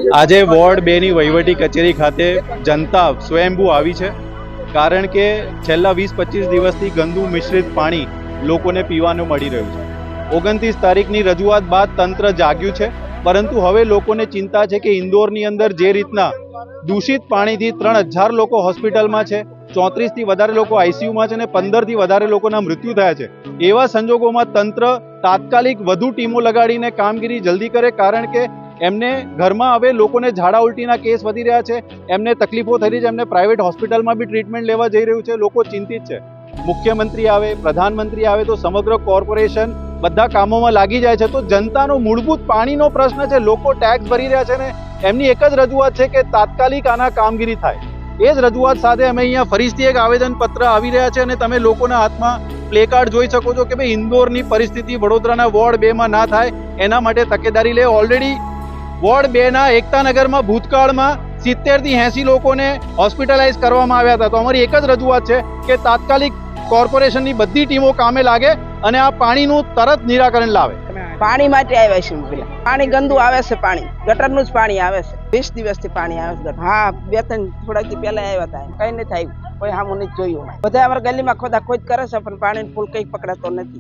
આજે વોર્ડ 2 ની વહીવટી કચેરી ખાતે જનતા સ્વયંભૂ આવી છે, કારણ કે છેલ્લા 20-25 દિવસથી ગંદુ મિશ્રિત પાણી લોકોને પીવાનું મળી રહ્યું છે. 29 તારીખની રજૂઆત બાદ તંત્ર જાગ્યું છે, પરંતુ હવે લોકોને ચિંતા છે કે ઇન્દોરની અંદર જે રીતના દૂષિત પાણીથી 3000 લોકો હોસ્પિટલમાં છે, 34 થી વધારે લોકો આઈસીયુમાં છે અને 15 થી વધારે લોકોના મૃત્યુ થયા છે. એવા સંજોગોમાં તંત્ર તાત્કાલિક વધુ ટીમો લગાડીને કામગીરી જલ્દી કરે, કારણ કે એમને ઘરમાં હવે લોકોને ઝાડા ઉલટીના કેસ વધી રહ્યા છે, એમને તકલીફો થઈ રહી છે, એમને પ્રાઇવેટ હોસ્પિટલમાં બી ટ્રીટમેન્ટ લેવા જઈ રહ્યું છે. લોકો ચિંતિત છે. મુખ્યમંત્રી આવે, પ્રધાનમંત્રી આવે તો સમગ્ર કોર્પોરેશન બધા કામોમાં લાગી જાય છે, તો જનતાનો મૂળભૂત પાણીનો પ્રશ્ન છે. લોકો ટેક્સ ભરી રહ્યા છે ને એમની એક જ રજૂઆત છે કે તાત્કાલિક આના કામગીરી થાય. એ જ રજૂઆત સાથે અમે અહીંયા ફરીથી એક આવેદનપત્ર આવી રહ્યા છે અને તમે લોકોના હાથમાં પ્લેકાર્ડ જોઈ શકો છો કે ભાઈ ઇન્દોરની પરિસ્થિતિ વડોદરાના વોર્ડ 2 માં ના થાય એના માટે તકેદારી લે. ઓલરેડી વોર્ડ 2 ના એકતાનગરમાં ભૂતકાળમાં 70 થી 80 લોકોને હોસ્પિટલાઇઝ કરવામાં આવ્યા હતા. તો અમારી એક જ રજૂઆત છે કે તાત્કાલિક કોર્પોરેશનની બધી ટીમો કામે લાગે અને આ પાણીનું તરત નિરાકરણ લાવે. પાણી માટે આવ્યા છે. પેલા પાણી ગંદુ આવે છે, પાણી ગટરનું જ પાણી આવે છે. 20 દિવસથી પાણી આવે છે. હા, 2-3 થોડાક દી પહેલા આવ્યા હતા, કઈ નથી થયું, કોઈ સામું નથી જોયું. બધા અમારા ગલીમાં ખોદા ખોદ કરે છે પણ પાણી ફૂલ કઈ પકડાતો નથી.